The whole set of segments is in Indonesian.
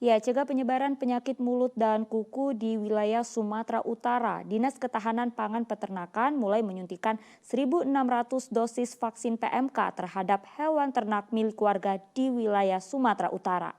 Ya, cegah penyebaran penyakit mulut dan kuku di wilayah Sumatera Utara. Dinas Ketahanan Pangan Peternakan mulai menyuntikkan 1.600 dosis vaksin PMK terhadap hewan ternak milik warga di wilayah Sumatera Utara.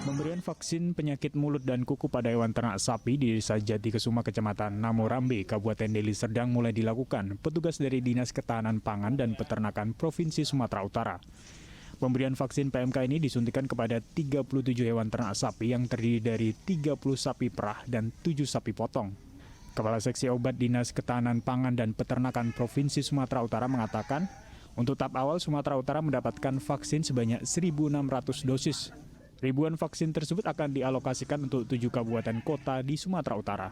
Pemberian vaksin penyakit mulut dan kuku pada hewan ternak sapi di Desa Jatikesuma, Kecamatan Namorambe, Kabupaten Deli Serdang mulai dilakukan petugas dari Dinas Ketahanan Pangan dan Peternakan Provinsi Sumatera Utara. Pemberian vaksin PMK ini disuntikan kepada 37 hewan ternak sapi yang terdiri dari 30 sapi perah dan 7 sapi potong. Kepala Seksi Obat Dinas Ketahanan Pangan dan Peternakan Provinsi Sumatera Utara mengatakan, untuk tahap awal Sumatera Utara mendapatkan vaksin sebanyak 1.600 dosis. Ribuan vaksin tersebut akan dialokasikan untuk 7 kabupaten kota di Sumatera Utara.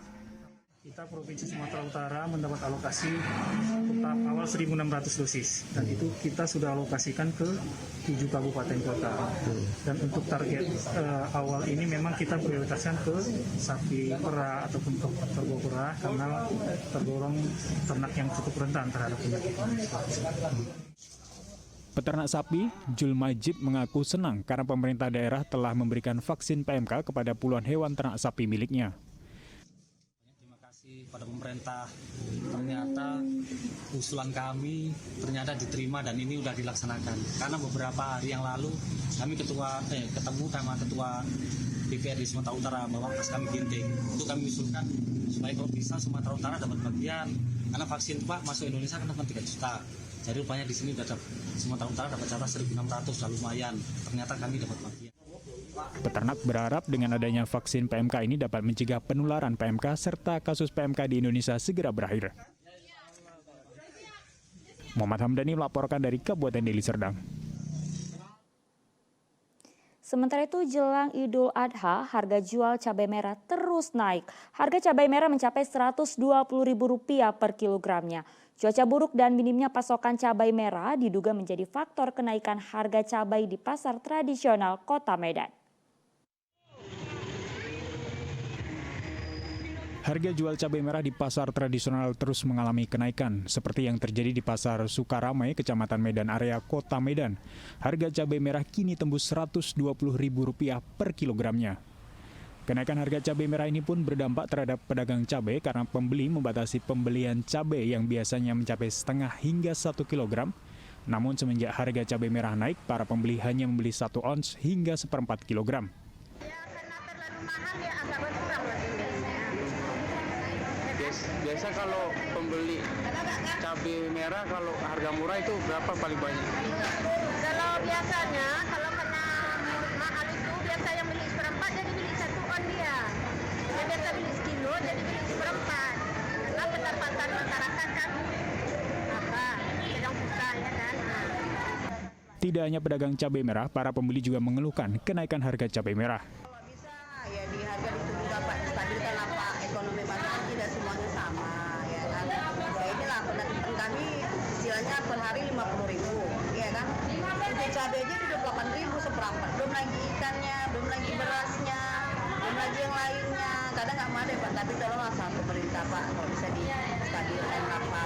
Kita Provinsi Sumatera Utara mendapat alokasi tahap awal 1.600 dosis dan itu kita sudah alokasikan ke 7 kabupaten kota. Dan untuk target awal ini memang kita prioritaskan ke sapi perah ataupun kerbau perah karena tergolong ternak yang cukup rentan terhadap penyakit ini. Peternak sapi, Jul Majid, mengaku senang karena pemerintah daerah telah memberikan vaksin PMK kepada puluhan hewan ternak sapi miliknya. Terima kasih pada pemerintah, ternyata usulan kami ternyata diterima dan ini sudah dilaksanakan. Karena beberapa hari yang lalu kami ketemu sama ketua DPRD Sumatera Utara, Bapak Mas kami Ginting. Itu kami usulkan supaya kalau bisa Sumatera Utara dapat bagian. Karena vaksin Pak masuk Indonesia kan 3 juta. Jadi rupanya di sini Sumatera Utara dapat jatah 1.600, sudah lumayan. Ternyata kami dapat bagian. Peternak berharap dengan adanya vaksin PMK ini dapat mencegah penularan PMK serta kasus PMK di Indonesia segera berakhir. Muhammad Hamdani melaporkan dari Kabupaten Deli Serdang. Sementara itu jelang Idul Adha, harga jual cabai merah terus naik. Harga cabai merah mencapai Rp120.000 per kilogramnya. Cuaca buruk dan minimnya pasokan cabai merah diduga menjadi faktor kenaikan harga cabai di pasar tradisional Kota Medan. Harga jual cabai merah di pasar tradisional terus mengalami kenaikan, seperti yang terjadi di Pasar Sukaramai, Kecamatan Medan Area, Kota Medan. Harga cabai merah kini tembus Rp120.000 per kilogramnya. Kenaikan harga cabai merah ini pun berdampak terhadap pedagang cabai karena pembeli membatasi pembelian cabai yang biasanya mencapai setengah hingga 1 kilogram. Namun semenjak harga cabai merah naik, para pembeli hanya membeli 1 ons hingga 1/4 kilogram. Ya karena terlalu mahal ya agak berkurang lagi. Biasa kalau pembeli cabai merah kalau harga murah itu berapa paling banyak? Kalau biasanya kalau kena mahal itu biasa yang beli 1/4 jadi beli 1 on dia. Yang biasa beli sekilo jadi beli 1/4. Karena pendapatan masyarakat kan sedang susah ya kan. Tidak hanya pedagang cabai merah, para pembeli juga mengeluhkan kenaikan harga cabai merah. Bisa ya di harga itu juga Pak stabilkan apa ekonomi masyarakat tidak semuanya sama ya kan. Ya inilah pendapat kami istilahnya per hari 50.000 ya kan. Untuk cabai aja udah 8.000 1/4. Belum lagi ikannya, belum lagi berasnya, belum lagi yang lainnya. Kadang nggak ada Pak, tapi tolonglah sama pemerintah Pak kalau bisa di stabilkan apa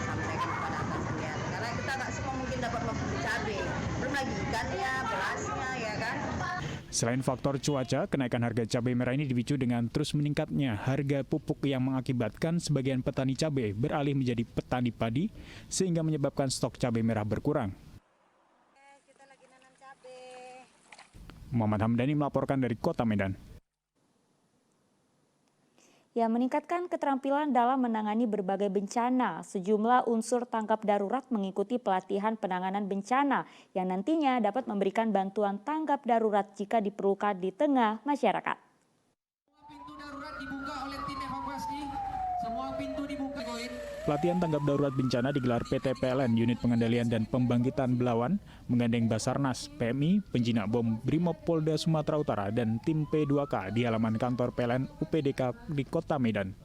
sampaikan kepada atasnya. Karena kita nggak semua mungkin dapat membeli cabai. Belum lagi ikannya, berasnya ya kan. Selain faktor cuaca, kenaikan harga cabai merah ini dipicu dengan terus meningkatnya harga pupuk yang mengakibatkan sebagian petani cabai beralih menjadi petani padi sehingga menyebabkan stok cabai merah berkurang. Kita lagi nanam cabai. Muhammad Hamdani melaporkan dari Kota Medan. Ya, meningkatkan keterampilan dalam menangani berbagai bencana. Sejumlah unsur tanggap darurat mengikuti pelatihan penanganan bencana yang nantinya dapat memberikan bantuan tanggap darurat jika diperlukan di tengah masyarakat. Pintu darurat dibuka oleh tim evakuasi. Semua pintu dibuka. Pelatihan tanggap darurat bencana digelar PT PLN Unit Pengendalian dan Pembangkitan Belawan menggandeng Basarnas, PMI, Penjinak Bom Brimob Polda Sumatera Utara dan tim P2K di halaman kantor PLN UPDK di Kota Medan.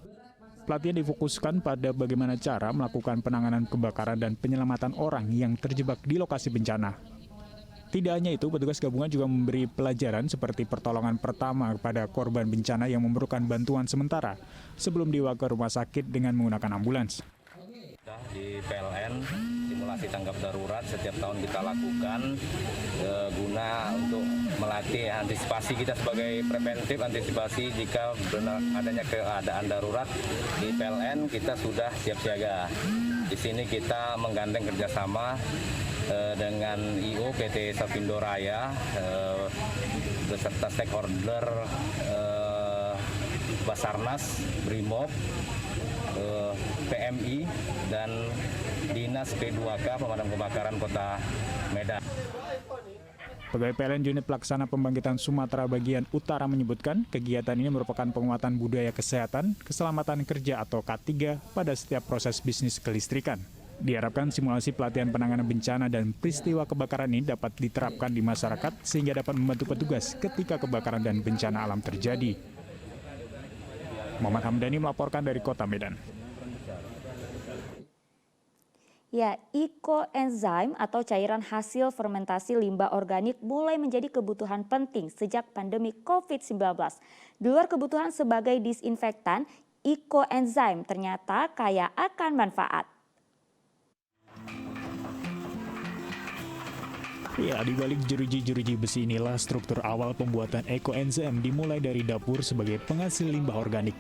Pelatihan difokuskan pada bagaimana cara melakukan penanganan kebakaran dan penyelamatan orang yang terjebak di lokasi bencana. Tidak hanya itu, petugas gabungan juga memberi pelajaran seperti pertolongan pertama kepada korban bencana yang memerlukan bantuan sementara sebelum dibawa ke rumah sakit dengan menggunakan ambulans. Di PLN, simulasi isolasi tanggap darurat setiap tahun kita lakukan guna untuk melatih antisipasi kita sebagai preventif antisipasi jika benar adanya keadaan darurat di PLN kita sudah siap siaga. Di sini kita menggandeng kerjasama dengan IO PT Sapindo Raya beserta stakeholder Basarnas, Brimob, PMI, dan Dinas P2K Pemadam Kebakaran Kota Medan. Pegawai PLN Unit Pelaksana Pembangkitan Sumatera Bagian Utara menyebutkan kegiatan ini merupakan penguatan budaya kesehatan, keselamatan kerja atau K3 pada setiap proses bisnis kelistrikan. Diharapkan simulasi pelatihan penanganan bencana dan peristiwa kebakaran ini dapat diterapkan di masyarakat sehingga dapat membantu petugas ketika kebakaran dan bencana alam terjadi. Muhammad Hamdani melaporkan dari Kota Medan. Ya, ekoenzim atau cairan hasil fermentasi limbah organik mulai menjadi kebutuhan penting sejak pandemi COVID-19. Di luar kebutuhan sebagai disinfektan, ekoenzim ternyata kaya akan manfaat. Ya, di balik jeruji-jeruji besi inilah struktur awal pembuatan ekoenzim dimulai dari dapur sebagai penghasil limbah organik.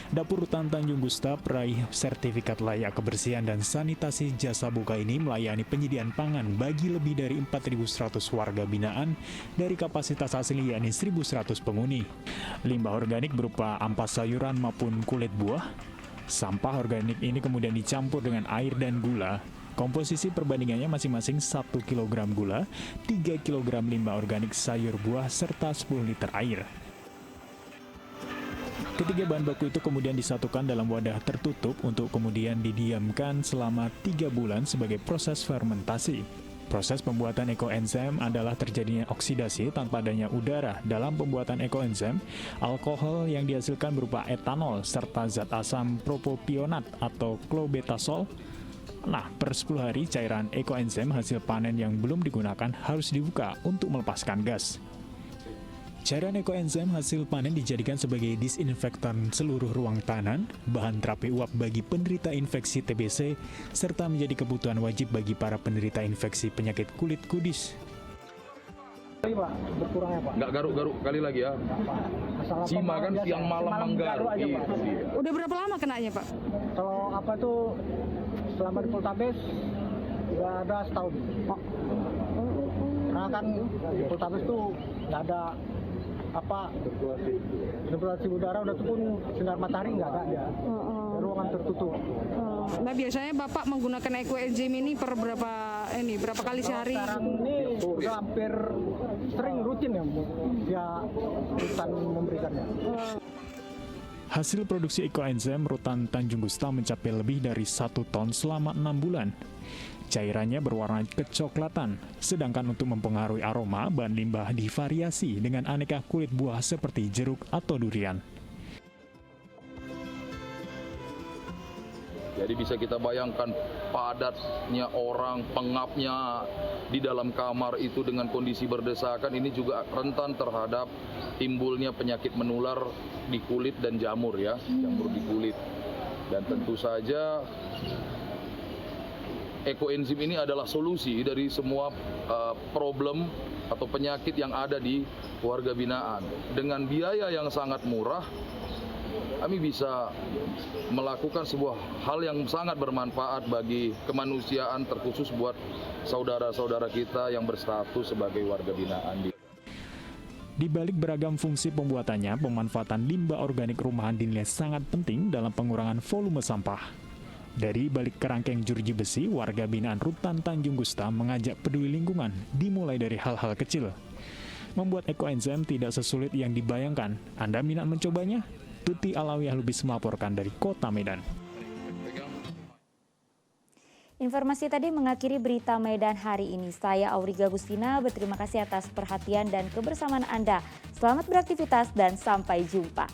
Dapur Rutan Tanjung Gusta peraih sertifikat layak kebersihan dan sanitasi jasa buka ini melayani penyediaan pangan bagi lebih dari 4.100 warga binaan dari kapasitas asli yakni 1.100 penghuni. Limbah organik berupa ampas sayuran maupun kulit buah. Sampah organik ini kemudian dicampur dengan air dan gula. Komposisi perbandingannya masing-masing 1 kg gula, 3 kg limbah organik sayur buah, serta 10 liter air. Ketiga bahan baku itu kemudian disatukan dalam wadah tertutup untuk kemudian didiamkan selama 3 bulan sebagai proses fermentasi. Proses pembuatan ekoenzim adalah terjadinya oksidasi tanpa adanya udara. Dalam pembuatan ekoenzim, alkohol yang dihasilkan berupa etanol serta zat asam propopionat atau klobetasol. Nah, per 10 hari cairan ekoenzim hasil panen yang belum digunakan harus dibuka untuk melepaskan gas. Cairan ekoenzim hasil panen dijadikan sebagai disinfektan seluruh ruang tahanan, bahan terapi uap bagi penderita infeksi TBC, serta menjadi kebutuhan wajib bagi para penderita infeksi penyakit kulit kudis. Pak, berkurangnya Pak. Nggak garuk-garuk kali lagi ya. Cima kan siang malam menggaruk. Iya. Udah berapa lama kenanya Pak? Kalau apa tuh selama di Poltabes udah ada setahun. Karena kan di Poltabes tuh nggak ada apa sirkulasi udara, udah tuh pun sinar matahari nggak ada dia. Ruangan tertutup. Nah biasanya Bapak menggunakan ekoenzim ini per berapa kali sehari? Sekarang ini udah hampir sering rutin ya, dia rutin memberikannya. Hasil produksi ekoenzim Rutan Tanjung Gusta mencapai lebih dari 1 ton selama 6 bulan. Cairannya berwarna kecoklatan, sedangkan untuk mempengaruhi aroma, bahan limbah divariasi dengan aneka kulit buah seperti jeruk atau durian. Jadi bisa kita bayangkan padatnya orang, pengapnya di dalam kamar itu dengan kondisi berdesakan, ini juga rentan terhadap timbulnya penyakit menular di kulit dan jamur ya, jamur di kulit. Dan tentu saja ekoenzim ini adalah solusi dari semua problem atau penyakit yang ada di warga binaan. Dengan biaya yang sangat murah, kami bisa melakukan sebuah hal yang sangat bermanfaat bagi kemanusiaan, terkhusus buat saudara-saudara kita yang berstatus sebagai warga binaan. Di balik beragam fungsi pembuatannya, pemanfaatan limbah organik rumahan dinilai sangat penting dalam pengurangan volume sampah. Dari balik kerangkeng jeruji besi, warga binaan Rutan Tanjung Gusta mengajak peduli lingkungan dimulai dari hal-hal kecil. Membuat ekoenzim tidak sesulit yang dibayangkan. Anda minat mencobanya? Tuti Alawiyah Lubis melaporkan dari Kota Medan. Informasi tadi mengakhiri berita Medan hari ini. Saya Auriga Gustina berterima kasih atas perhatian dan kebersamaan Anda. Selamat beraktivitas dan sampai jumpa.